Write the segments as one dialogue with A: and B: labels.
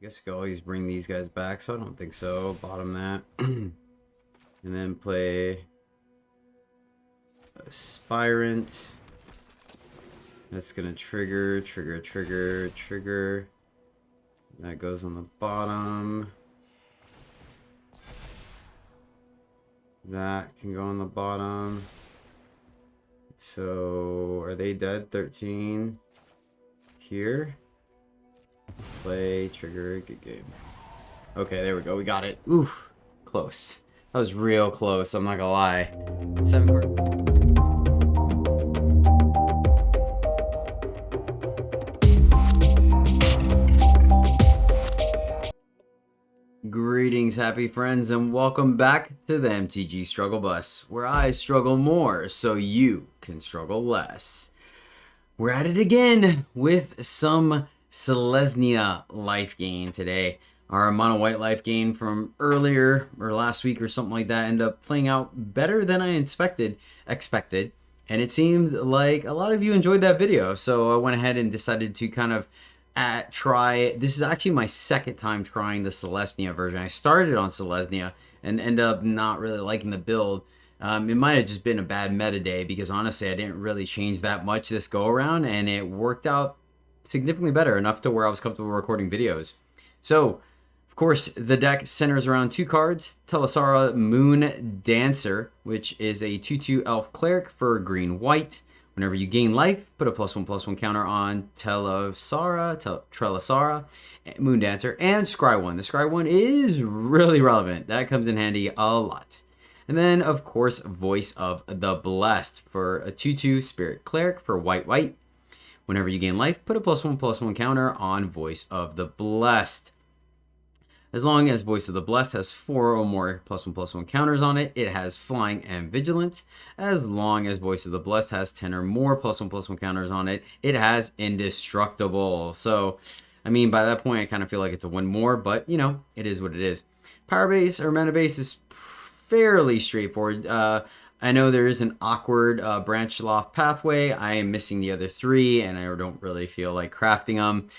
A: guess we could always bring these guys back, so I don't think so. Bottom that. And then play Aspirant. That's gonna trigger. That goes on the bottom. That can go on the bottom. So, are they dead? 13. Here. Play, trigger, good game. Okay, there we go. We got it. Oof. Close. That was real close, I'm not gonna lie. 7 card. Greetings, happy friends, and welcome back to the MTG Struggle Bus, where I struggle more so you can struggle less. We're at it again with some Selesnya life gain today. Our mono white life gain from earlier or last week or something like that ended up playing out better than I expected, and it seemed like a lot of you enjoyed that video, so I went ahead and decided to kind of try. This is actually my second time trying the Selesnya version. I started on Selesnya and ended up not really liking the build. It might have just been a bad meta day because honestly I didn't really change that much this go around, and it worked out significantly better, enough to where I was comfortable recording videos. So of course the deck centers around 2 cards: Trelasarra Moon Dancer, which is a 2/2 elf cleric for green white. Whenever you gain life, put a +1/+1 counter on Trelasarra, Moon Dancer, and Scry 1. The Scry 1 is really relevant. That comes in handy a lot. And then, of course, Voice of the Blessed for a 2/2 Spirit Cleric for white. Whenever you gain life, put a +1/+1 counter on Voice of the Blessed. As long as Voice of the Blessed has 4 or more +1/+1 counters on it, it has Flying and Vigilant. As long as Voice of the Blessed has 10 or more +1/+1 counters on it, it has Indestructible. So, I mean, by that point, I kind of feel like it's a win more, but, you know, it is what it is. Power base or mana base is fairly straightforward. I know there is an awkward branch loft pathway. I am missing the other 3, and I don't really feel like crafting them.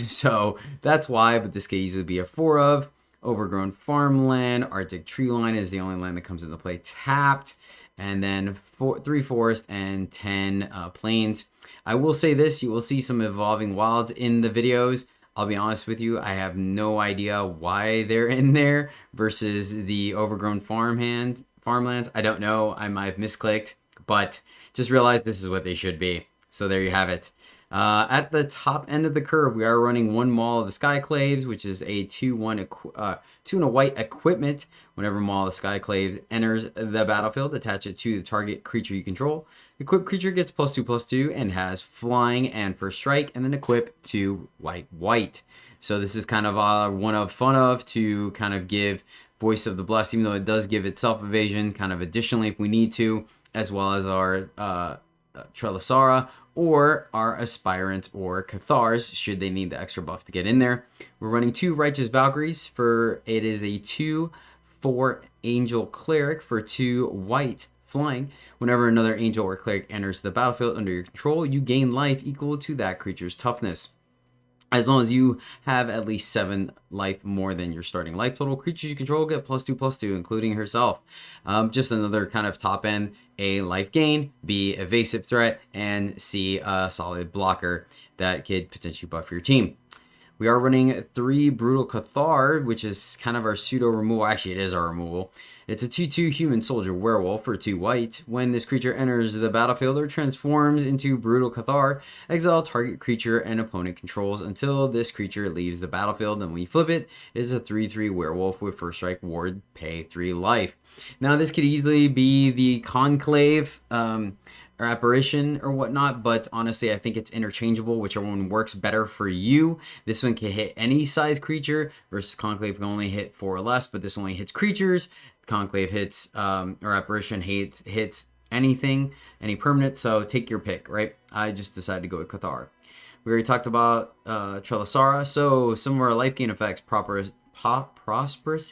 A: So that's why, but this could easily be a 4 of. Overgrown Farmland. Arctic Tree Line is the only land that comes into play tapped. And then 3 Forest and 10 Plains. I will say this, you will see some Evolving Wilds in the videos. I'll be honest with you, I have no idea why they're in there versus the Overgrown Farmlands. I don't know, I might have misclicked, but just realize this is what they should be. So there you have it. At the top end of the curve, we are running 1 Maul of the Skyclaves, which is a 2/1 2 and a white equipment. Whenever Maul of the Skyclaves enters the battlefield, attach it to the target creature you control. Equipped creature gets +2/+2 and has flying and first strike, and then equip to white. So this is kind of one of fun of to kind of give Voice of the Blessed, even though it does give itself evasion, kind of additionally if we need to, as well as our Trelasarra or our Aspirant or Cathars, should they need the extra buff to get in there. We're running 2 Righteous Valkyries for, it is a 2/4 Angel Cleric for 2 white flying. Whenever another Angel or Cleric enters the battlefield under your control, you gain life equal to that creature's toughness. As long as you have at least 7 life more than your starting life total, creatures you control get +2/+2, including herself. Just another kind of top end, A, life gain, B, evasive threat, and C, a solid blocker that could potentially buff your team. We are running 3 Brutal Cathar, which is kind of our pseudo removal. Actually, it is our removal. It's a 2/2 Human Soldier Werewolf for 2 white. When this creature enters the battlefield or transforms into Brutal Cathar, exile target creature and opponent controls until this creature leaves the battlefield. And when you flip it, it's a 3/3 Werewolf with first strike ward, pay 3 life. Now, this could easily be the Conclave or Apparition or whatnot, but honestly I think it's interchangeable, whichever one works better for you. This one can hit any size creature versus Conclave can only hit 4 or less, but this only hits creatures. Conclave hits or Apparition hits anything, any permanent, so take your pick, right? I just decided to go with Cathar. We already talked about Trelasarra, so some of our life gain effects. Prosperous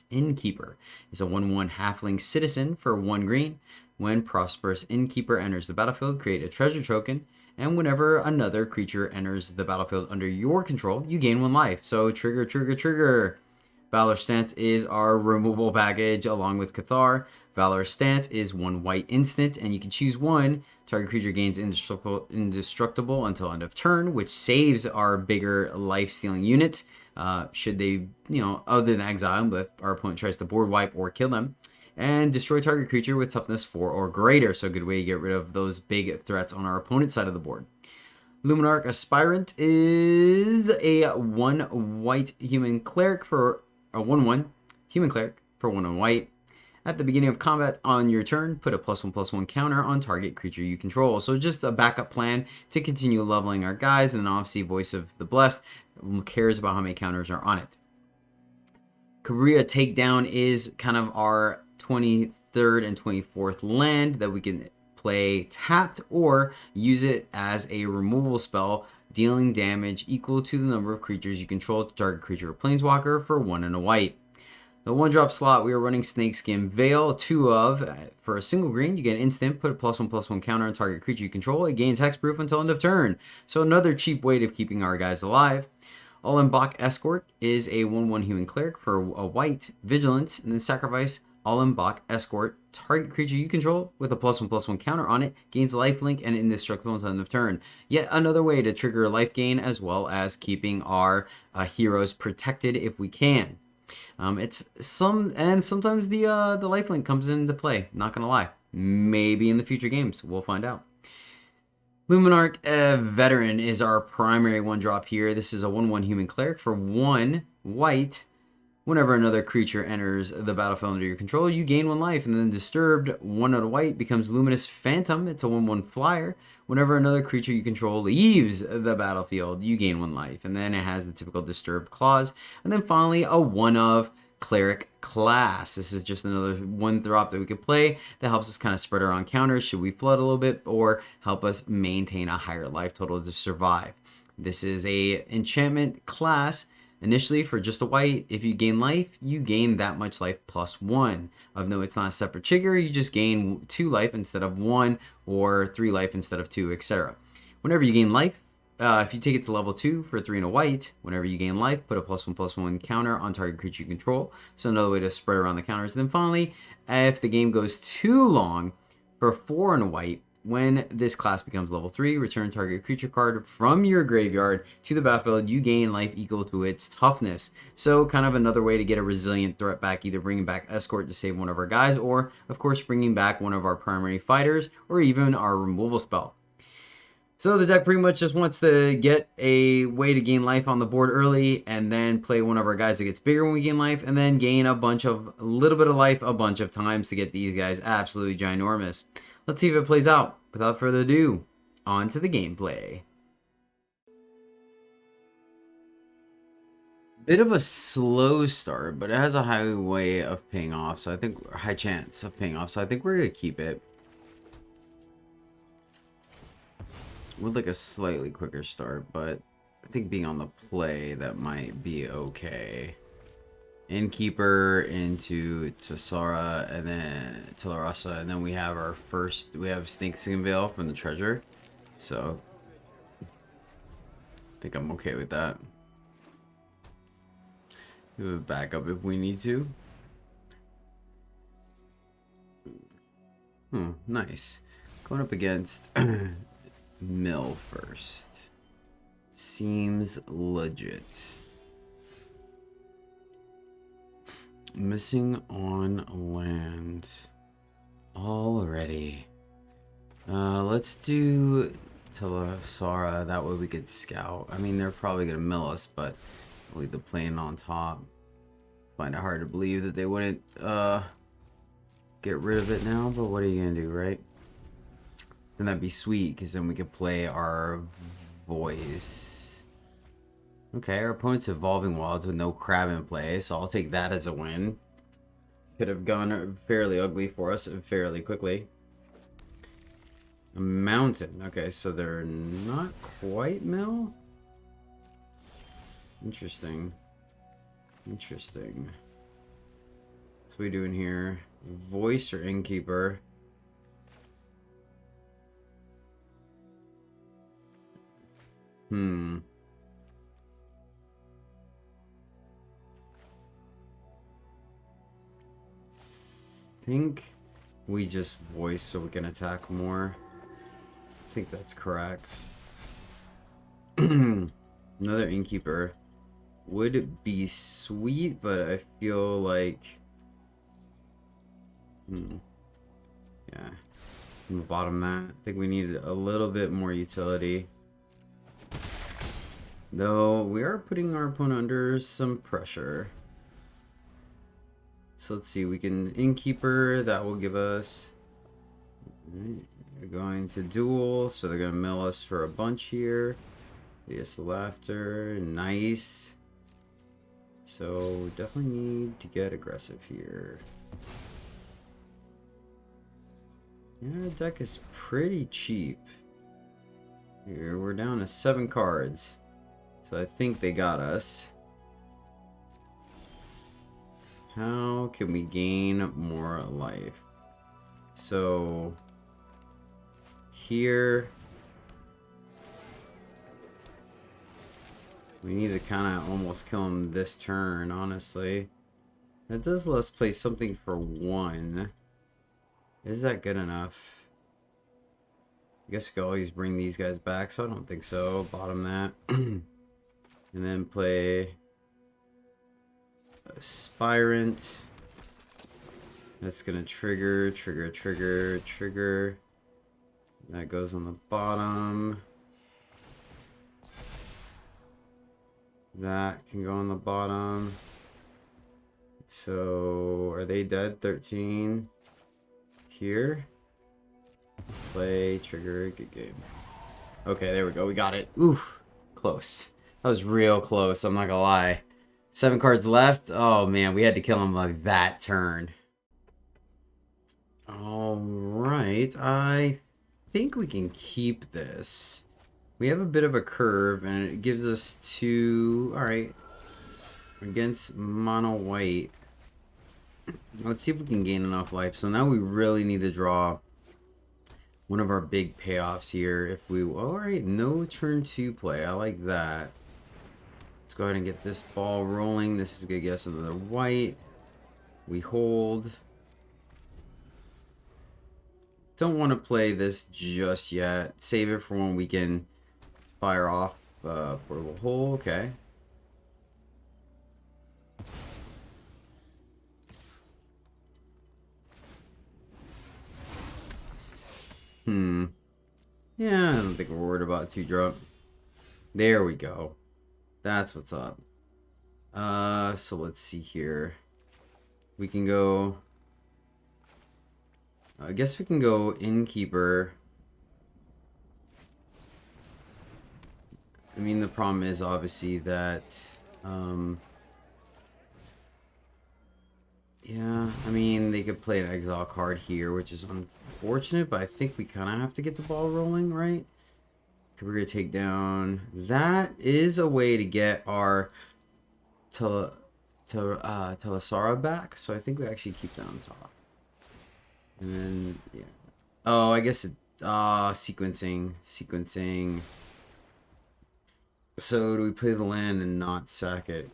A: Innkeeper is a 1/1 halfling citizen for 1 green. When Prosperous Innkeeper enters the battlefield, create a treasure token And whenever another creature enters the battlefield under your control, you gain 1 life. So trigger, trigger, trigger. Valor Stance is our removal package along with Cathar. Valor Stance is 1 white instant, and you can choose one. Target creature gains indestructible until end of turn, which saves our bigger life-stealing unit. Should they, other than exile, but if our opponent tries to board wipe or kill them. And destroy target creature with toughness 4 or greater. So a good way to get rid of those big threats on our opponent's side of the board. Lunarch Aspirant is a 1 white human cleric for a 1/1 human cleric for 1 white. At the beginning of combat on your turn, put a +1/+1 counter on target creature you control. So just a backup plan to continue leveling our guys, and then obviously Voice of the Blessed cares about how many counters are on it. Korea Takedown is kind of our 23rd and 24th land that we can play tapped or use it as a removal spell, dealing damage equal to the number of creatures you control to target creature or planeswalker for 1 and a white. The 1-drop slot, we are running Snakeskin Veil, 2 of. For a single green, you get an instant, put a +1/+1 counter on target creature you control. It gains hexproof until end of turn. So another cheap way of keeping our guys alive. Allenbach Escort is a 1/1 human cleric for a white vigilance, and then sacrifice Allenbach Escort. Target creature you control with a +1/+1 counter on it gains lifelink and indestructible until end of turn. Yet another way to trigger a life gain, as well as keeping our heroes protected if we can. Sometimes the lifelink comes into play. Not gonna lie, maybe in the future games we'll find out. Lunarch Veteran is our primary 1-drop here. This is a 1/1 human cleric for 1 white. Whenever another creature enters the battlefield under your control, you gain 1 life, and then Disturbed 1 out of white becomes Luminous Phantom. It's a 1/1 flyer. Whenever another creature you control leaves the battlefield, you gain 1 life, and then it has the typical Disturbed clause. And then finally, a 1 of Cleric class. This is just another 1-drop that we could play that helps us kind of spread around counters should we flood a little bit, or help us maintain a higher life total to survive. This is a enchantment class. Initially, for just a white, if you gain life, you gain that much life +1. Of note, it's not a separate trigger. You just gain 2 life instead of 1, or 3 life instead of 2, etc. Whenever you gain life, if you take it to level 2 for 3 and a white, whenever you gain life, put a +1/+1 counter on target creature you control. So another way to spread around the counters. And then finally, if the game goes too long, for 4 and a white, when this class becomes level 3, return target creature card from your graveyard to the battlefield. You gain life equal to its toughness. So kind of another way to get a resilient threat back, either bringing back Escort to save one of our guys, or of course bringing back one of our primary fighters, or even our removal spell. So the deck pretty much just wants to get a way to gain life on the board early, and then play one of our guys that gets bigger when we gain life, and then gain a little bit of life a bunch of times to get these guys absolutely ginormous. Let's see if it plays out. Without further ado, on to the gameplay. Bit of a slow start, but it has a high way of paying off, so I think high chance of paying off, so I think we're gonna keep it. Would like a slightly quicker start, but I think being on the play, that might be okay. Innkeeper into Trelasarra, and then Trelasarra, and then we have our first, we have Snakeskin Veil from the treasure, so I think I'm okay with that. Do a backup if we need to. Nice. Going up against Mill first. Seems legit. Missing on land already. Let's do Trelasarra. That way we could scout. I mean, they're probably gonna mill us, but I'll leave the plane on top. Find it hard to believe that they wouldn't get rid of it now, but what are you gonna do, right? Then that'd be sweet, because then we could play our voice. Okay, our opponent's Evolving Wilds with no crab in play, so I'll take that as a win. Could have gone fairly ugly for us fairly quickly. A mountain. Okay, so they're not quite mill? Interesting. Interesting. What's we doing here? Voice or Innkeeper? Think we just voice so we can attack more. I think that's correct. Another Innkeeper would be sweet, but I feel like... Yeah. I'm gonna bottom that. I think we need a little bit more utility. Though, we are putting our opponent under some pressure. So let's see, we can Innkeeper, that will give us... We're going to duel, so they're going to mill us for a bunch here. Yes, the laughter, nice. So we definitely need to get aggressive here. Yeah, our deck is pretty cheap. Here, we're down to 7 cards. So I think they got us. How can we gain more life? So here we need to kind of almost kill him this turn, honestly. That does let us play something for 1. Is that good enough? I guess we could always bring these guys back, so I don't think so. Bottom that. And then play Aspirant. That's gonna trigger. That goes on the bottom. That can go on the bottom. So, are they dead? 13. Here. Play, trigger, good game. Okay, there we go. We got it. Oof. Close. That was real close, I'm not gonna lie. 7 cards left. Oh man, we had to kill him like that turn. Alright, I think we can keep this. We have a bit of a curve and it gives us 2. Alright. Against mono white. Let's see if we can gain enough life. So now we really need to draw one of our big payoffs here. If we... Alright, no turn 2 play. I like that. Let's go ahead and get this ball rolling. This is going to get us another white. We hold. Don't want to play this just yet. Save it for when we can fire off portable hole. Okay. Yeah, I don't think we're worried about 2-drop. There we go. That's what's up. So let's see here. We can go... I guess we can go Innkeeper. I mean, the problem is obviously that... yeah, I mean, they could play an exile card here, which is unfortunate, but I think we kind of have to get the ball rolling, right? We're going to take down... That is a way to get our Trelasarra back, so I think we actually keep that on top. And then, yeah. Oh, I guess it... sequencing. So, do we play the land and not sack it?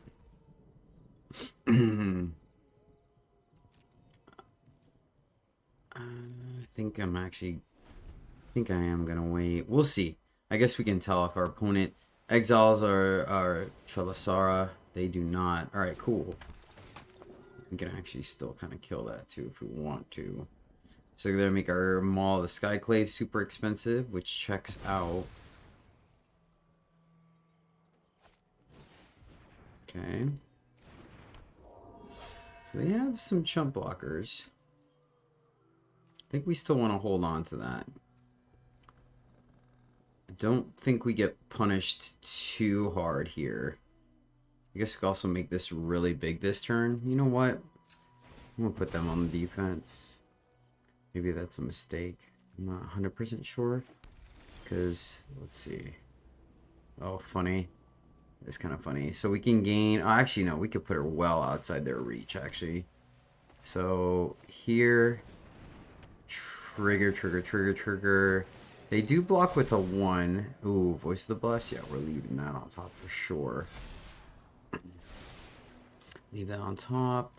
A: I think I'm actually... I think I am going to wait. We'll see. I guess we can tell if our opponent exiles our Trelasarra. They do not. Alright, cool. We can actually still kind of kill that too if we want to. So we're going to make our Maul of the Skyclave super expensive, which checks out. Okay. So they have some chump blockers. I think we still want to hold on to that. I don't think we get punished too hard here. I guess we could also make this really big this turn. You know what? I'm going to put them on the defense. Maybe that's a mistake. I'm not 100% sure. Because, let's see. Oh, funny. It's kind of funny. So we can gain... Oh, actually, no. We could put her well outside their reach, actually. So, here... Trigger. They do block with a 1. Ooh, Voice of the Blessed. Yeah, we're leaving that on top for sure. Leave that on top.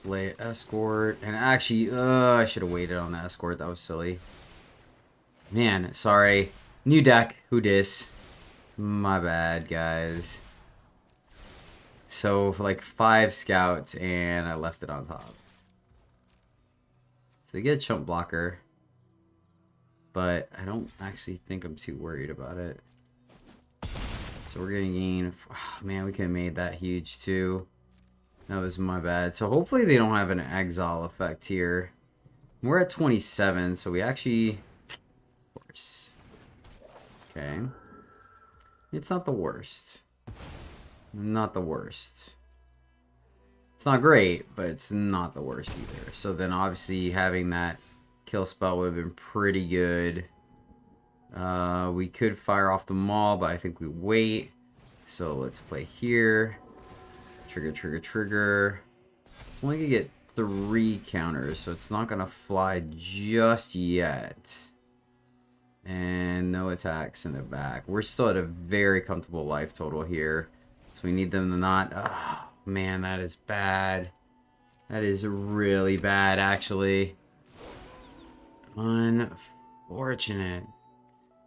A: Play Escort. And actually, I should have waited on the Escort. That was silly. Man, sorry. New deck. Who dis? My bad, guys. So, for like 5 scouts, and I left it on top. So they get a chump blocker. But I don't actually think I'm too worried about it. So we're going to gain... Oh, man, we could have made that huge too. That was my bad. So hopefully they don't have an exile effect here. We're at 27, so we actually... Of course. Okay. It's not the worst. Not the worst. It's not great, but it's not the worst either. So then obviously having that kill spell would have been pretty good. We could fire off the maul, but I think we wait. So let's play here. Trigger, trigger, trigger. It's only gonna get 3 counters, so it's not gonna fly just yet. And no attacks in the back. We're still at a very comfortable life total here. So we need them to not... Oh, man, that is bad. That is really bad, actually. Unfortunate.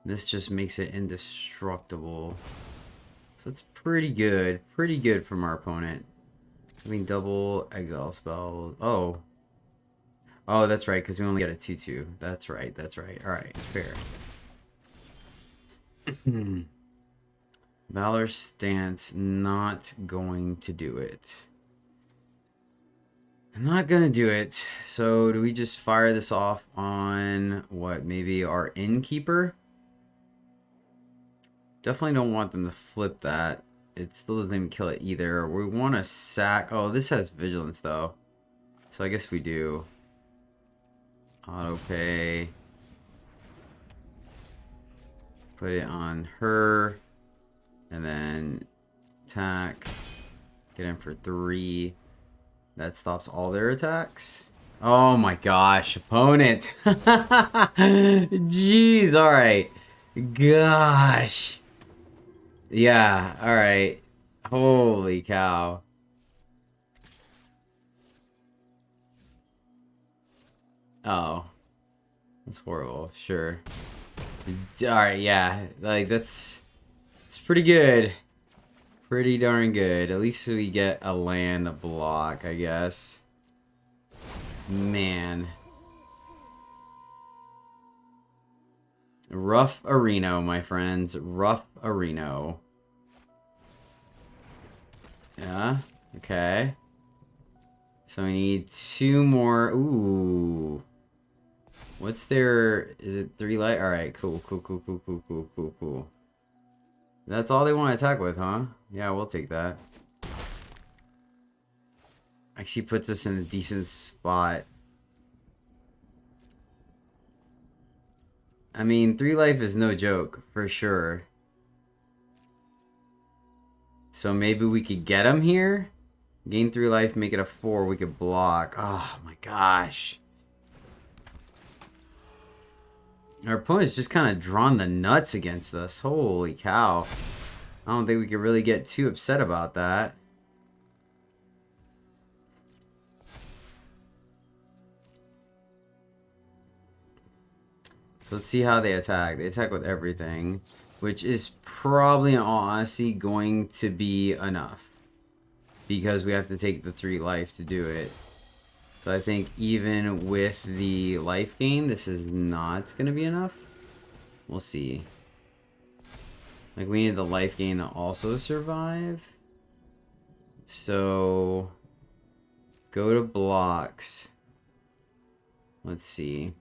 A: This just makes it indestructible. So it's pretty good. Pretty good from our opponent. I mean, double exile spell. Oh. Oh, that's right, because we only get a 2-2. That's right, that's right. Alright, fair. Valor Stance, not going to do it. I'm not gonna do it. So do we just fire this off on what, maybe our Innkeeper? Definitely don't want them to flip that. It still doesn't even kill it either. We want to sack. Oh, this has Vigilance though, so I guess we do. Auto pay. Put it on her, and then attack. Get in for 3. That stops all their attacks. Oh my gosh, opponent. Jeez, alright. Gosh. Yeah, alright. Holy cow. Oh. That's horrible, sure. Alright, yeah. Like, it's pretty good. Pretty darn good. At least we get a land block, I guess. Man. Rough arena, my friends. Rough arena. Yeah, okay. So we need 2 more. Ooh. What's their... Is it 3 light? Alright, cool, cool, cool, cool, cool, cool, cool, cool. That's all they want to attack with, huh? Yeah, we'll take that. Actually puts us in a decent spot. I mean, 3 life is no joke, for sure. So maybe we could get him here? Gain 3 life, make it a 4, we could block. Oh my gosh. Our opponent's just kind of drawn the nuts against us. Holy cow. I don't think we could really get too upset about that. So let's see how they attack. They attack with everything, which is probably, in all honesty, going to be enough. Because we have to take the 3 life to do it. So I think even with the life gain, this is not going to be enough. We'll see. Like, we need the life gain to also survive. So, go to blocks. Let's see.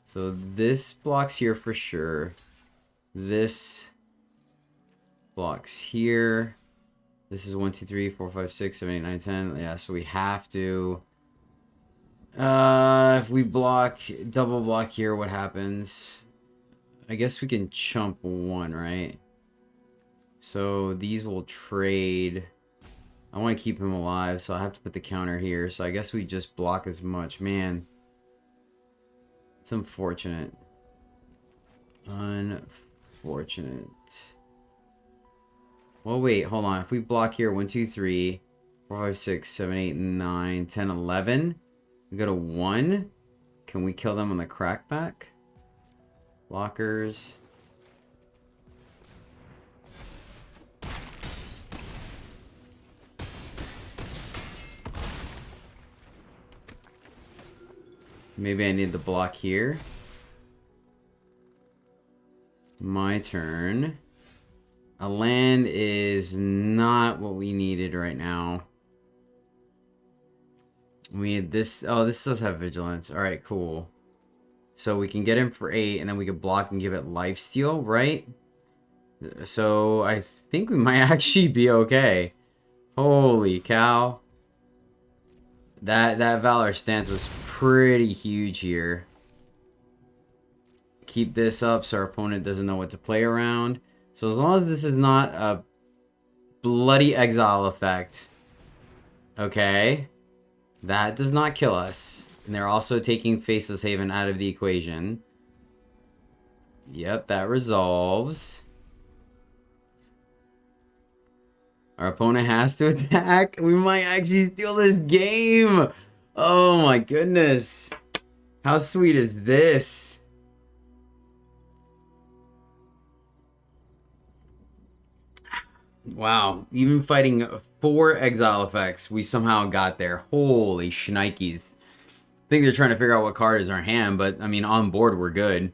A: So this blocks here for sure. This blocks here. This is 1, 2, 3, 4, 5, 6, 7, 8, 9, 10. Yeah, so we have to. If we block, double block here, what happens? I guess we can chump 1, right? So these will trade. I want to keep him alive, so I have to put the counter here. So I guess we just block as much. Man. It's unfortunate. Unfortunate. Well, wait, hold on. If we block here, 1, 2, 3, 4, 5, 6, 7, 8, 9, 10, 11. We go to 1. Can we kill them on the crackback? Blockers. Maybe I need the block here. My turn. A land is not what we needed right now. We need this. Oh, this does have vigilance. Alright, cool. So we can get him for 8, and then we can block and give it lifesteal, right? So I think we might actually be okay. Holy cow. That Valor stance was pretty huge here. Keep this up so our opponent doesn't know what to play around. So as long as this is not a bloody exile effect. Okay. That does not kill us. And they're also taking Faceless Haven out of the equation. Yep, that resolves. Our opponent has to attack. We might actually steal this game. Oh my goodness. How sweet is this? Wow. Even fighting 4 exile effects, we somehow got there. Holy shnikes. I think they're trying to figure out what card is in our hand, but I mean, on board we're good.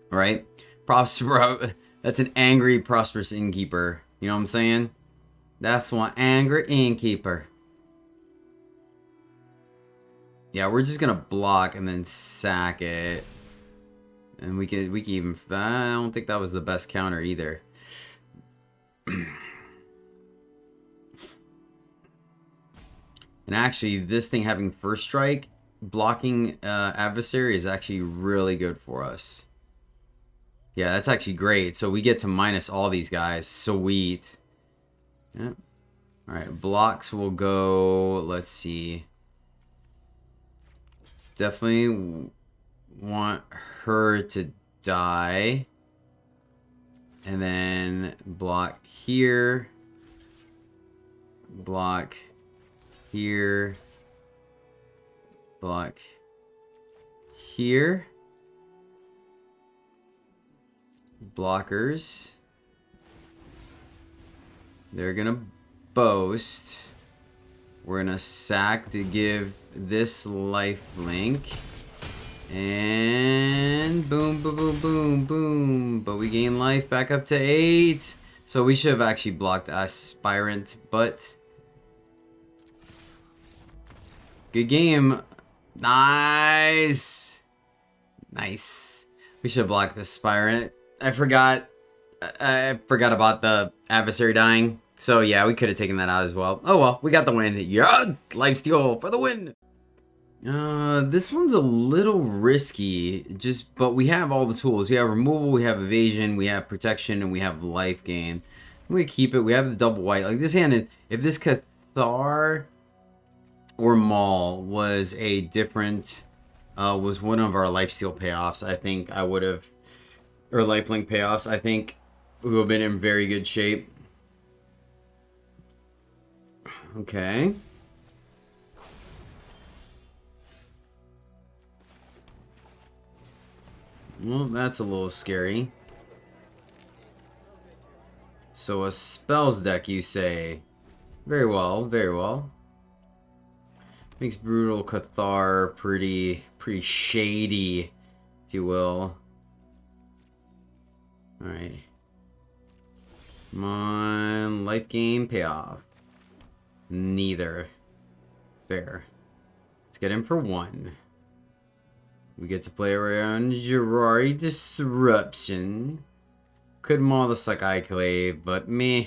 A: Right? That's an angry Prosperous Innkeeper. You know what I'm saying? That's one angry Innkeeper. Yeah, we're just gonna block and then sack it. And we can even... I don't think that was the best counter either. And actually, this thing having first strike, blocking adversary is actually really good for us. Yeah, that's actually great. So we get to minus all these guys. Sweet. Yep. Alright, blocks will go... Let's see. Definitely want her to die. And then block here. Block here. Block here. Blockers. They're gonna boast. We're gonna sack to give this life link. And boom, boom, boom, boom, boom. But we gain life back up to 8. So we should have actually blocked Aspirant, but good game. Nice. Nice. We should have blocked the Aspirant. I forgot about the adversary dying. So yeah, we could have taken that out as well. Oh well, we got the win. Yeah, lifesteal for the win. This one's a little risky, but we have all the tools. We have removal, we have evasion, we have protection, and we have life gain. We keep it. We have the double white. Like this hand, if this Cathar or Maul was a different, was one of our lifesteal payoffs, I think I would have, or lifelink payoffs, I think we would have been in very good shape. Okay. Well, that's a little scary. So a spells deck, you say? Very well, very well. Makes Brutal Cathar pretty shady, if you will. Alright. Come on, life gain, payoff. Neither. Fair. Let's get him for 1. We get to play around Jirari Disruption. Could maul this like Iclave, but meh.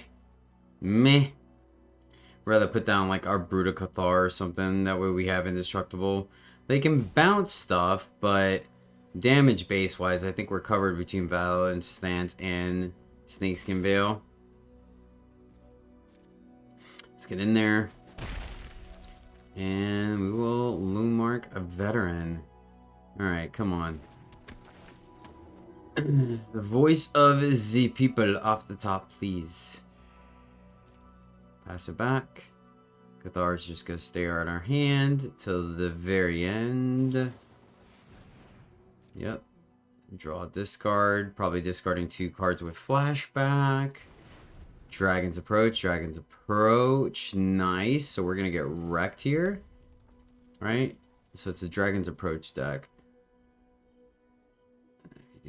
A: Rather put down like our Brutal Cathar or something. That way we have Indestructible. They can bounce stuff, but damage base wise, I think we're covered between Valorant Stance and Snakeskin Veil. Let's get in there. And we will Lunarch Veteran. Alright, come on. The voice of the people off the top, please. Pass it back. Cathar's just gonna stay on our hand till the very end. Yep. Draw a discard. Probably discarding 2 cards with flashback. Dragon's Approach. Dragon's Approach. Nice. So we're gonna get wrecked here. Right? So it's a Dragon's Approach deck.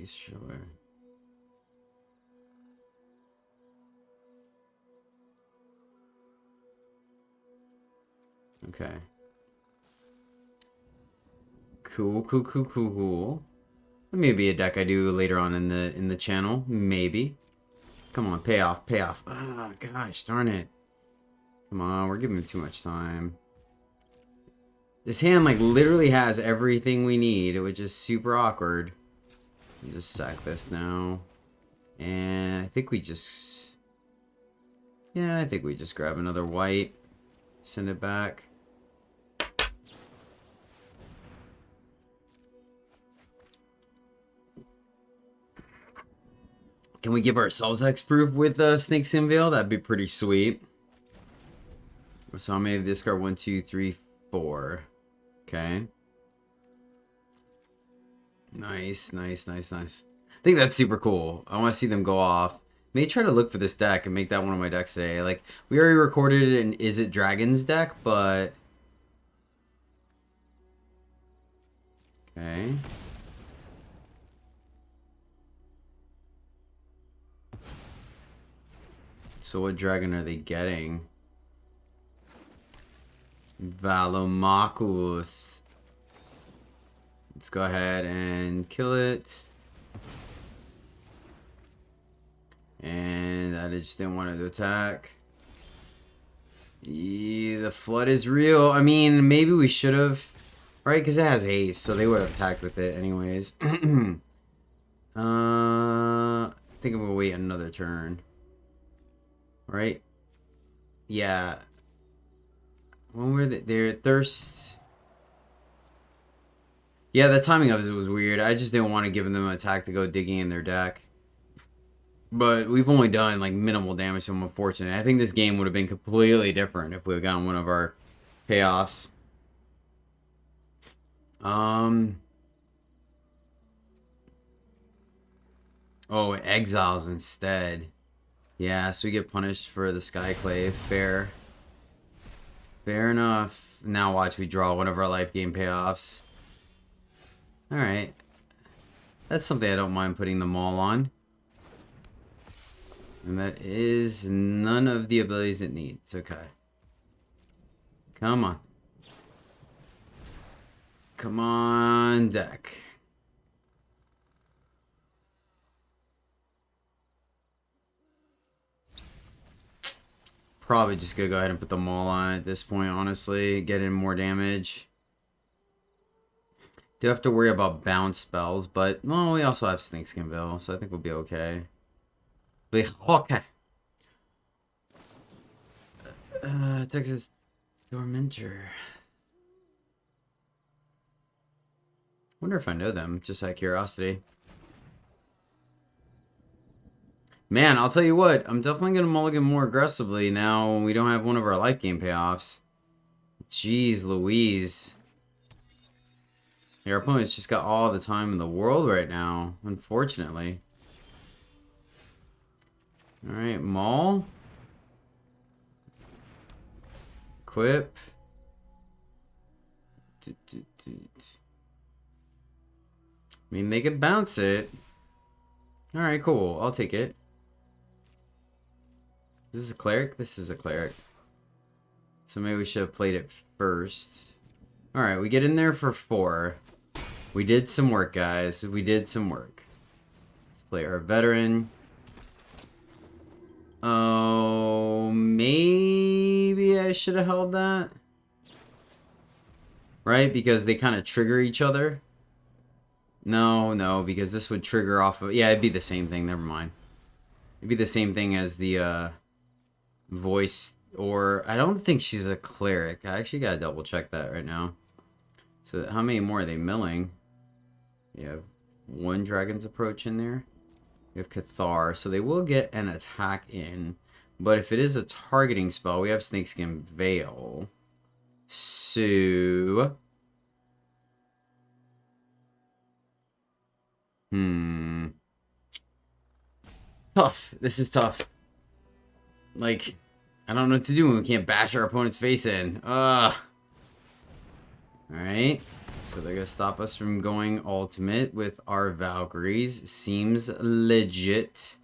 A: Sure. Okay. Cool. Maybe a deck I do later on in the channel. Maybe. Come on, pay off. Ah, gosh, darn it. Come on, we're giving him too much time. This hand like literally has everything we need, which is super awkward. I'll just sack this now. And I think we just... Yeah, I think we just grab another white. Send it back. Can we give ourselves X-Proof with Snakeskin Veil? That'd be pretty sweet. So I may discard 1, 2, 3, 4. Okay. Nice. I think that's super cool. I want to see them go off. May try to look for this deck and make that one of my decks today. Like, we already recorded an Is It Dragons deck, but... Okay. So what dragon are they getting? Valomachus. Let's go ahead and kill it. And I just didn't want it to attack. Yeah, the flood is real. I mean, maybe we should have. Right, because it has haste, so they would have attacked with it anyways. I think I'm going to wait another turn. Right? Yeah. When were they? Thirst... Yeah, the timing of it was weird. I just didn't want to give them an attack to go digging in their deck. But we've only done like minimal damage to them, unfortunately. I think this game would have been completely different if we had gotten one of our payoffs. Oh, exiles instead. Yeah, so we get punished for the Skyclave. Fair. Fair enough. Now watch, we draw one of our life game payoffs. Alright. That's something I don't mind putting the maul on. And that is none of the abilities it needs. Okay. Come on. Come on, deck. Probably just gonna go ahead and put the maul on at this point, honestly. Get in more damage. Do have to worry about bounce spells, but well, we also have Snakeskin Veil, so I think we'll be okay. Okay. Texas Dormenter. Wonder if I know them, just out of curiosity. Man, I'll tell you what, I'm definitely going to mulligan more aggressively now when we don't have one of our life game payoffs. Jeez Louise. Our opponent's just got all the time in the world right now, unfortunately. Alright, Maul. Equip. I mean, they could bounce it. Alright, cool. I'll take it. This is a cleric? This is a cleric. So maybe we should have played it first. Alright, we get in there for 4. We did some work, guys. We did some work. Let's play our veteran. Oh, maybe I should have held that. Right? Because they kind of trigger each other. No, because this would trigger off of... Yeah, it'd be the same thing. Never mind. It'd be the same thing as the voice. Or, I don't think she's a cleric. I actually gotta double check that right now. So, how many more are they milling? You have one Dragon's Approach in there. We have Cathar, so they will get an attack in. But if it is a targeting spell, we have Snakeskin Veil. So... Tough. This is tough. Like, I don't know what to do when we can't bash our opponent's face in. Alright. So they're gonna stop us from going ultimate with our Valkyries. Seems legit.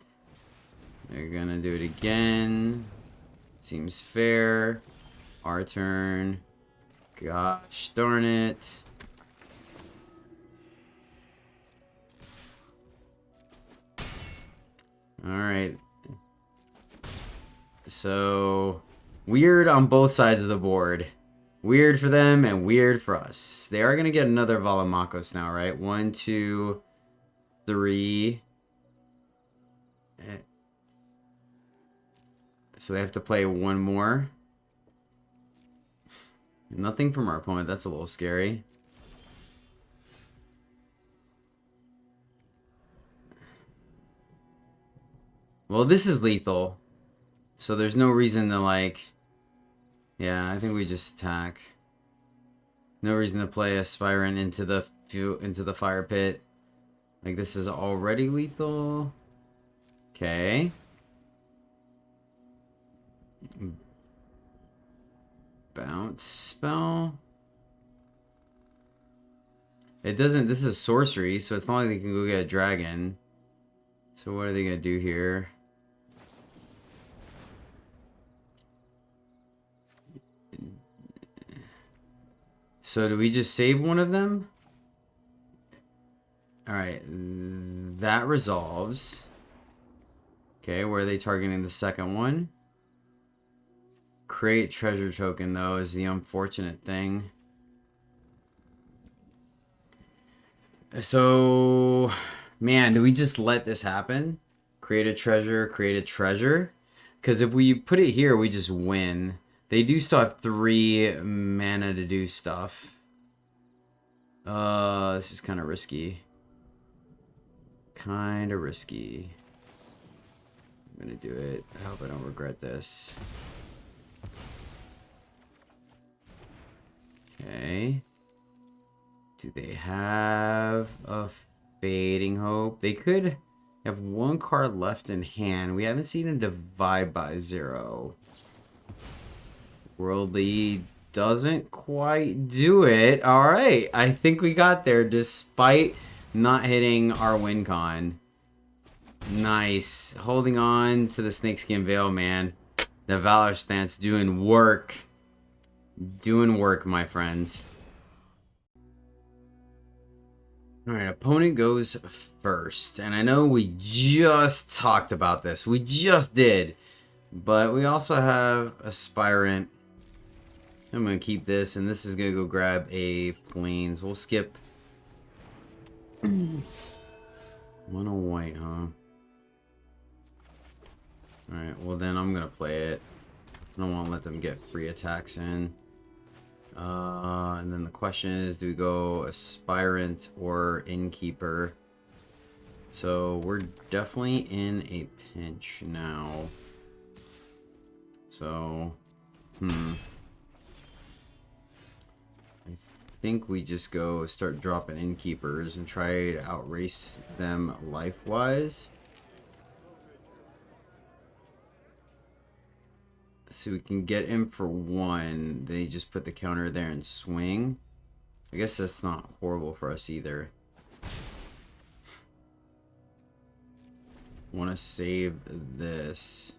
A: They're gonna do it again. Seems fair. Our turn. Gosh darn it. Alright. So, weird on both sides of the board. Weird for them and weird for us. They are going to get another Valamakos now, right? 1, 2, 3. So they have to play one more. Nothing from our opponent. That's a little scary. Well, this is lethal. So there's no reason to, like... Yeah, I think we just attack. No reason to play a Spirant into the fire pit. Like, this is already lethal. Okay. Bounce spell. It doesn't... This is sorcery, so it's not like they can go get a dragon. So what are they gonna do here? So do we just save one of them? Alright, that resolves. Okay, where are they targeting the second one? Create treasure token, though, is the unfortunate thing. So, man, do we just let this happen? Create a treasure, create a treasure? Because if we put it here, we just win. They do still have 3 mana to do stuff. This is kind of risky. Kind of risky. I'm gonna do it. I hope I don't regret this. Okay. Do they have a Fading Hope? They could have 1 card left in hand. We haven't seen a Divide by 0. Worldly doesn't quite do it. Alright, I think we got there despite not hitting our win con. Nice. Holding on to the Snakeskin Veil, man. The Valor Stance doing work. Doing work, my friends. Alright, opponent goes first. And I know we just talked about this. We just did. But we also have a Spirant. I'm going to keep this, and this is going to go grab a Plains. We'll skip. Mono white, huh? Alright, well then I'm going to play it. I don't want to let them get free attacks in. And then the question is, do we go Aspirant or Innkeeper? So we're definitely in a pinch now. So, I think we just go start dropping Innkeepers and try to outrace them life-wise. So we can get him for 1. They just put the counter there and swing. I guess that's not horrible for us either. Want to save this.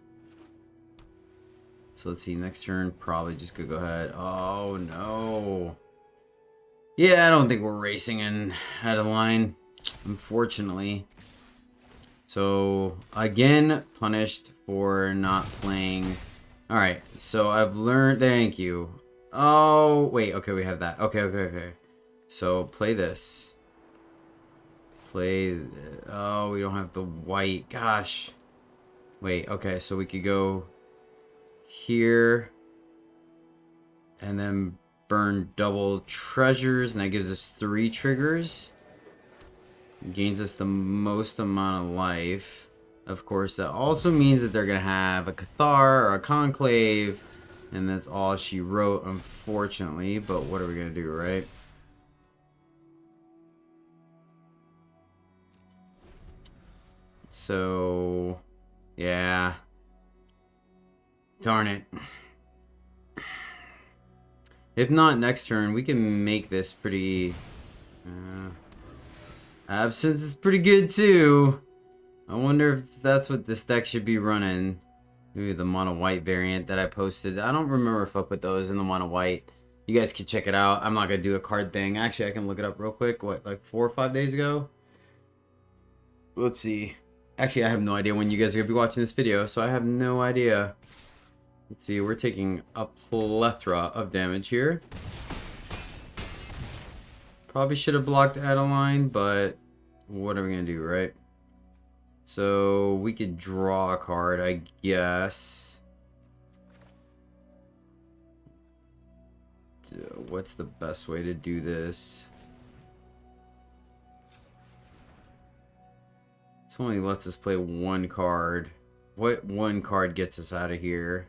A: So let's see, next turn probably just could go ahead. Oh no. Yeah, I don't think we're racing in out of line, unfortunately. So again, punished for not playing. Alright, so I've learned, thank you. Oh, wait, okay, we have that. Okay. So play this. Oh, we don't have the white, gosh. Wait, okay, so we could go here. And then burn double treasures, and that gives us 3 triggers. Gains us the most amount of life. Of course, that also means that they're going to have a Cathar or a Conclave. And that's all she wrote, unfortunately. But what are we going to do, right? So, yeah. Darn it. If not, next turn, we can make this pretty... Absence is pretty good, too. I wonder if that's what this deck should be running. Maybe the mono white variant that I posted. I don't remember if I put those in the mono white. You guys can check it out. I'm not going to do a card thing. Actually, I can look it up real quick. What, like 4 or 5 days ago? Let's see. Actually, I have no idea when you guys are going to be watching this video, so I have no idea. Let's see, we're taking a plethora of damage here. Probably should have blocked Adeline, but what are we going to do, right? So, we could draw a card, I guess. What's the best way to do this? This only lets us play one card. What one card gets us out of here?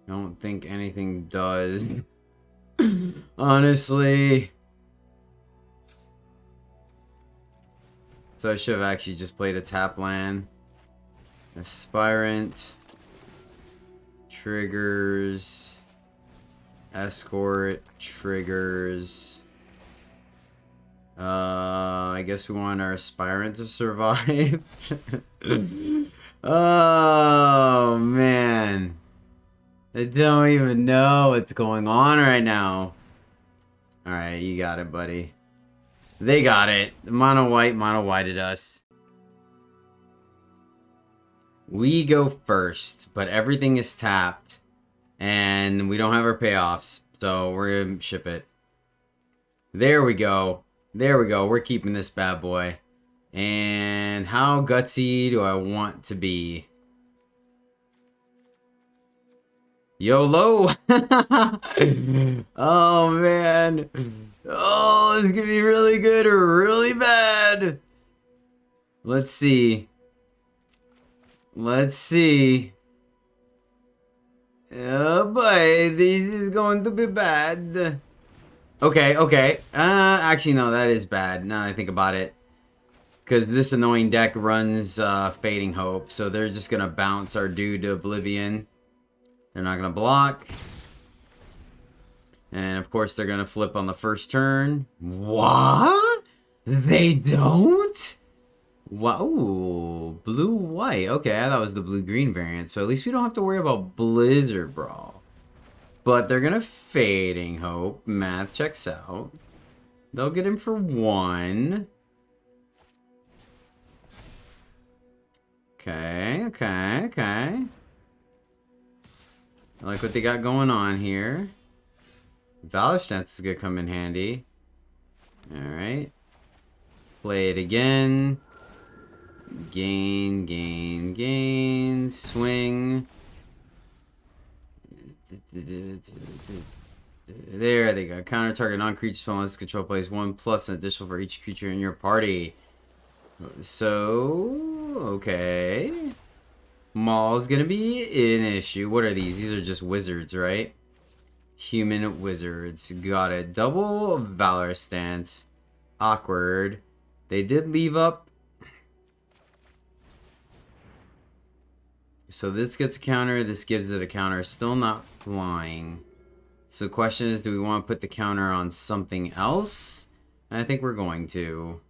A: I don't think anything does. Honestly. So I should have actually just played a tap land. Aspirant. Triggers. Escort. Triggers. I guess we want our Aspirant to survive. Oh, man. I don't even know what's going on right now. Alright, you got it, buddy. They got it. Mono whited us. We go first, but everything is tapped. And we don't have our payoffs. So we're going to ship it. There we go. There we go. We're keeping this bad boy. And how gutsy do I want to be? YOLO! Oh, man. Oh, this is going to be really good or really bad. Let's see. Let's see. Oh, boy. This is going to be bad. Okay, okay. Actually, no, that is bad now that I think about it. Because this annoying deck runs Fading Hope. So they're just going to bounce our dude to Oblivion. They're not going to block. And, of course, they're going to flip on the first turn. What? They don't? Wow. Blue-white. Okay, I thought it was the blue-green variant. So at least we don't have to worry about Blizzard Brawl. But they're going to Fading Hope. Math checks out. They'll get him for 1. Okay, okay, okay. I like what they got going on here. Valor Stance is going to come in handy. Alright. Play it again. Gain, gain, gain. Swing. There they go. Counter target non-creature spell unless control plays 1 plus an additional for each creature in your party. So, okay. Maul is going to be an issue. What are these? These are just wizards, right? Human wizards. Got it. Double Valor Stance. Awkward. They did leave up. So this gets a counter. This gives it a counter. Still not flying. So the question is, do we want to put the counter on something else? And I think we're going to.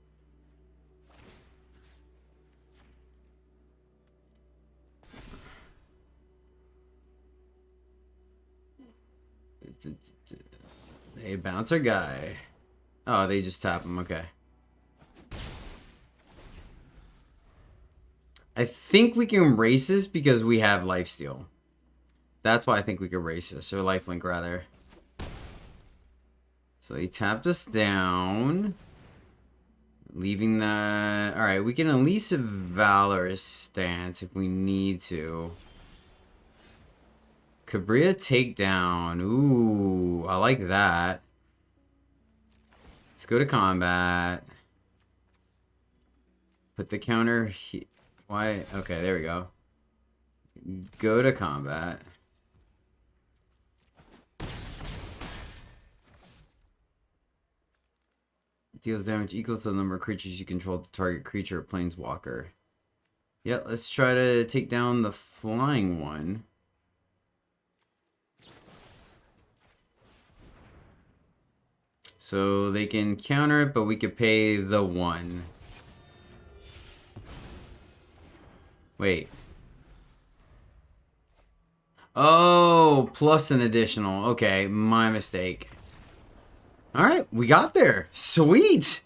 A: They bounce our guy. Oh, they just tap him. Okay. I think we can race this because we have lifesteal. That's why I think we can race this. Or lifelink, rather. So he tapped us down. Leaving that... Alright, we can at least a Valorous Stance if we need to. Cabria takedown. Ooh, I like that. Let's go to combat. Put the counter here. Why? Okay, there we go. Go to combat. Deals damage equal to the number of creatures you control to target creature or planeswalker. Yeah, let's try to take down the flying one. So they can counter it, but we could pay the 1. Wait. Oh, plus an additional. Okay, my mistake. Alright, we got there. Sweet!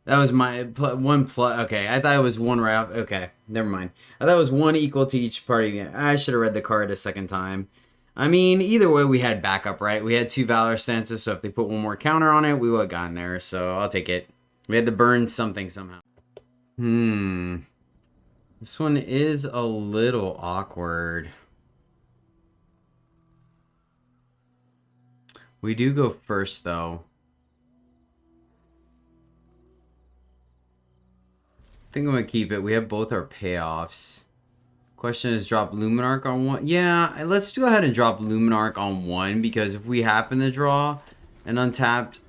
A: That was my 1 plus. Okay, I thought it was 1 right off. Okay, never mind. I thought it was 1 equal to each party. I should have read the card a second time. I mean, either way, we had backup, right? We had 2 Valor stances, so if they put 1 more counter on it, we would have gotten there. So I'll take it. We had to burn something somehow. This one is a little awkward. We do go first, though. I think I'm going to keep it. We have both our payoffs. Question is, drop Lunarch on 1? Yeah, let's go ahead and drop Lunarch on 1, because if we happen to draw an untapped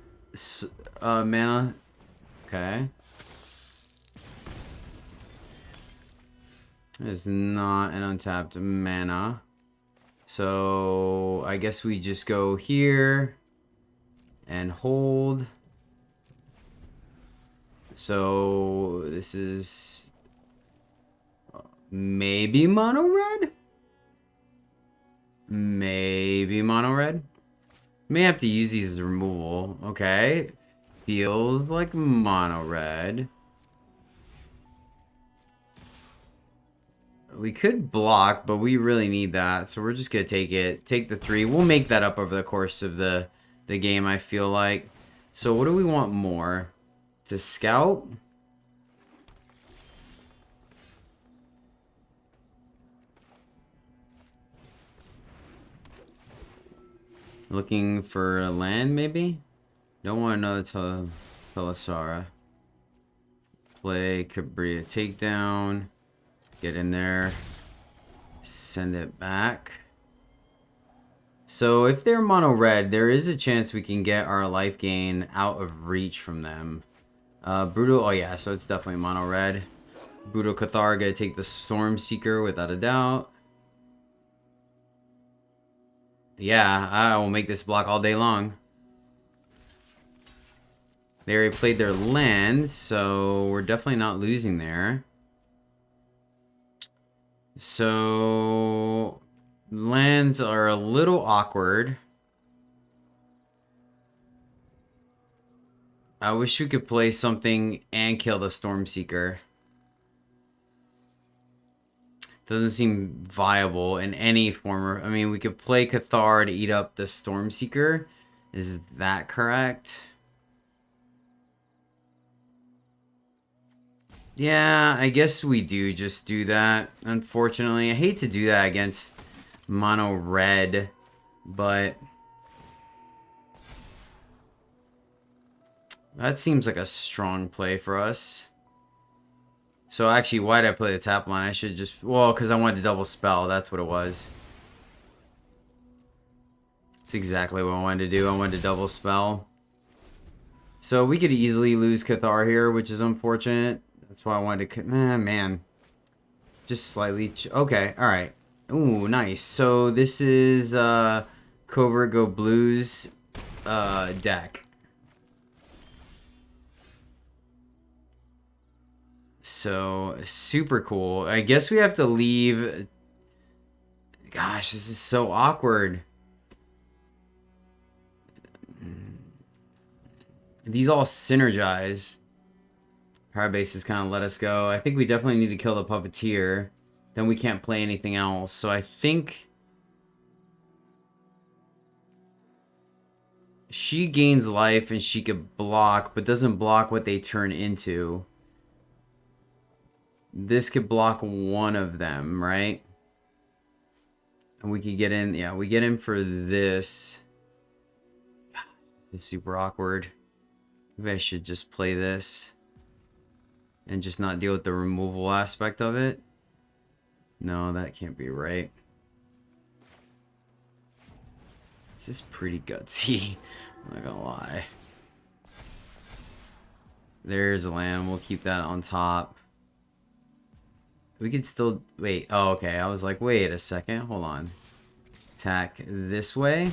A: mana... Okay. It's not an untapped mana. So, I guess we just go here and hold. So, this is... maybe mono red? Maybe mono red? May have to use these as removal. Okay. Feels like mono red. We could block, but we really need that. So we're just going to take it. Take the 3. We'll make that up over the course of the game, I feel like. So what do we want more? To scout? Looking for a land, maybe? Don't want another Trelasarra. Play Cabrera takedown. Get in there. Send it back. So if they're mono red, there is a chance we can get our life gain out of reach from them. Brutal. Oh yeah, so it's definitely mono red. Brutal Cathar gonna take the Storm Seeker without a doubt. Yeah, I will make this block all day long. They already played their land, so we're definitely not losing there. So, lands are a little awkward. I wish we could play something and kill the Stormseeker. Doesn't seem viable in any form. I mean, we could play Cathar to eat up the Stormseeker. Is that correct? Yeah, I guess we do just do that. Unfortunately, I hate to do that against mono red, but that seems like a strong play for us. So actually, why did I play the tap line? I should just... well, because I wanted to double spell. That's what it was. That's exactly what I wanted to do. I wanted to double spell. So we could easily lose Cathar here, which is unfortunate. That's why I wanted to... man. Just slightly... okay, alright. Ooh, nice. So this is Covert Go Blues deck. So, super cool. I guess we have to leave... gosh, this is so awkward. These all synergize. Power bases kind of let us go. I think we definitely need to kill the Puppeteer. Then we can't play anything else. So I think... she gains life and she could block, but doesn't block what they turn into. This could block one of them, right? And we could get in... yeah, we get in for this. This is super awkward. Maybe I should just play this and just not deal with the removal aspect of it. No, that can't be right. This is pretty gutsy. I'm not gonna lie. There's a land. We'll keep that on top. We could still... Wait. Oh, okay. I was like, wait a second. Hold on. Attack this way.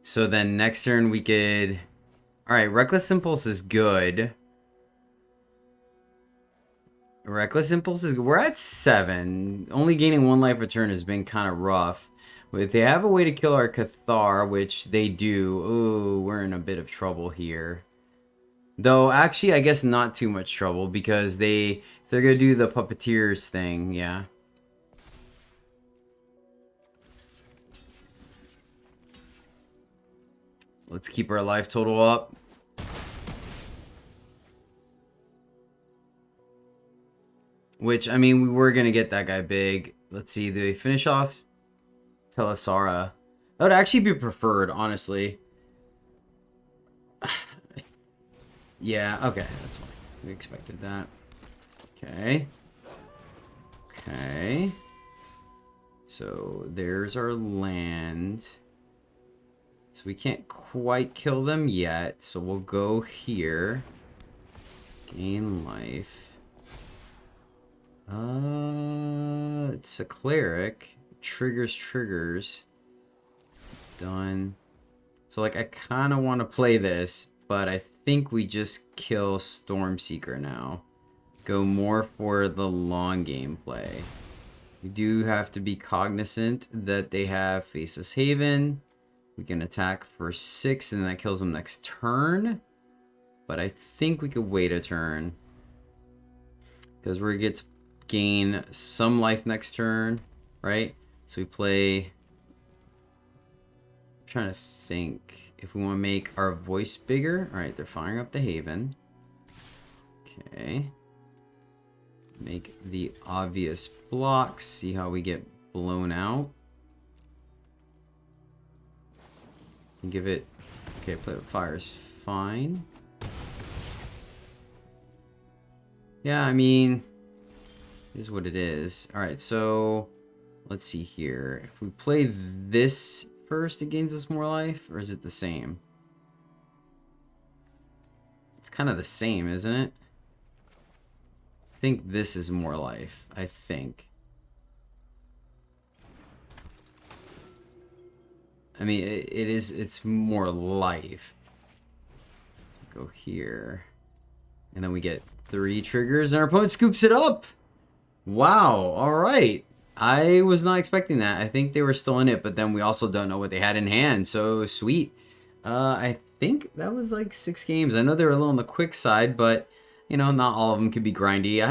A: So then next turn we could... Alright, Reckless Impulse is good. Reckless Impulse is... We're at 7. Only gaining 1 life a turn has been kind of rough. If they have a way to kill our Cathar, which they do, ooh, we're in a bit of trouble here. Though, actually, I guess not too much trouble, because they're going to do the Puppeteers thing, yeah. Let's keep our life total up. Which, I mean, we were going to get that guy big. Let's see, do they finish off Trelasarra? That would actually be preferred, honestly. Yeah, okay, that's fine. We expected that. Okay. Okay. So, there's our land. So we can't quite kill them yet. So we'll go here. Gain life. It's a cleric. Triggers. Done. So like I kind of want to play this, but I think we just kill Stormseeker now. Go more for the long game play. We do have to be cognizant that they have Faceless Haven. We can attack for 6 and then that kills them next turn. But I think we could wait a turn. Because we're going to get to gain some life next turn, right? So we play... I'm trying to think if we want to make our voice bigger. Alright, they're firing up the Haven. Okay. Make the obvious blocks. See how we get blown out. And give it... Okay, play with fire is fine. Yeah, I mean... It is what it is. Alright, so... Let's see here. If we play this first, it gains us more life? Or is it the same? It's kind of the same, isn't it? I think this is more life. I think. I mean, it's more life. So go here. And then we get 3 triggers and our opponent scoops it up! Wow, alright. I was not expecting that. I think they were still in it, but then we also don't know what they had in hand. So, sweet. I think that was like 6 games. I know they were a little on the quick side, but, you know, not all of them could be grindy.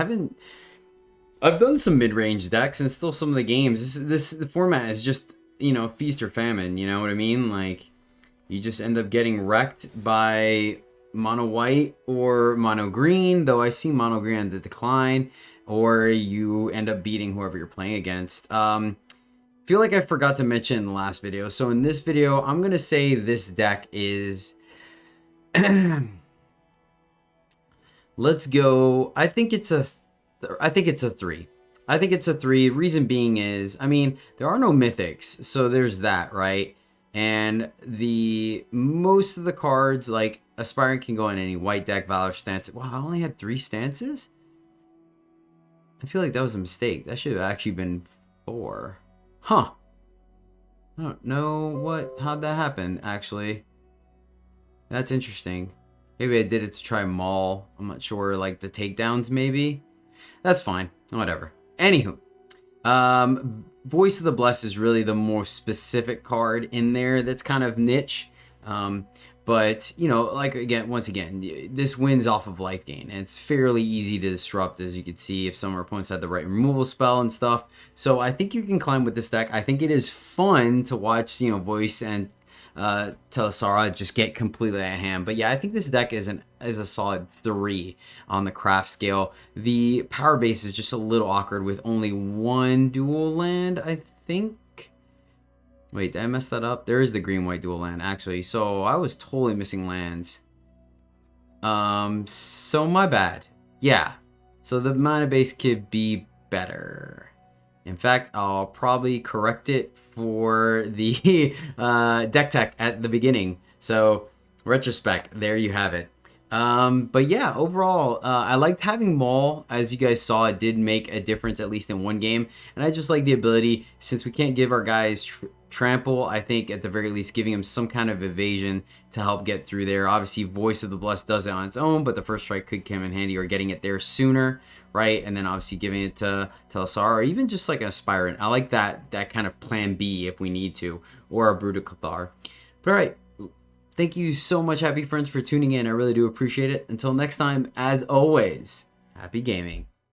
A: I've done some mid-range decks, and still some of the games. The format is just, you know, feast or famine, you know what I mean? Like, you just end up getting wrecked by mono white or mono green, though I see mono green on the decline. Or you end up beating whoever you're playing against. Feel like I forgot to mention in the last video. So in this video, I'm gonna say this deck is. Let's go. I think it's a 3. I think it's a 3. Reason being is, I mean, there are no mythics, so there's that, right? And most of the cards, like Aspirant, can go in any white deck, Valor stance. Wow, I only had 3 stances. I feel like that was a mistake. That should have actually been 4. Huh. I don't know how'd that happen, actually. That's interesting. Maybe I did it to try Maul. I'm not sure, like the takedowns maybe. That's fine. Whatever. Anywho. Voice of the Blessed is really the more specific card in there that's kind of niche. But, you know, like, once again, this wins off of life gain. And it's fairly easy to disrupt, as you can see, if some of our opponents had the right removal spell and stuff. So I think you can climb with this deck. I think it is fun to watch, you know, Voice and Trelasarra just get completely out of hand. But yeah, I think this deck is a solid 3 on the craft scale. The power base is just a little awkward with only 1 dual land, I think. Wait, did I mess that up? There is the green-white dual land, actually. So I was totally missing lands. So my bad. Yeah. So the mana base could be better. In fact, I'll probably correct it for the deck tech at the beginning. So, retrospect, there you have it. But yeah, overall, I liked having Maul. As you guys saw, it did make a difference, at least in one game. And I just like the ability, since we can't give our guys trample, I think at the very least giving them some kind of evasion to help get through there. Obviously, Voice of the Blessed does it on its own, but the first strike could come in handy, or getting it there sooner, right? And then obviously giving it to Trelasarra, or even just like an Aspirant. I like that kind of plan B if we need to, or a Brood of Cathar. But all right. Thank you so much, happy friends, for tuning in. I really do appreciate it. Until next time, as always, happy gaming.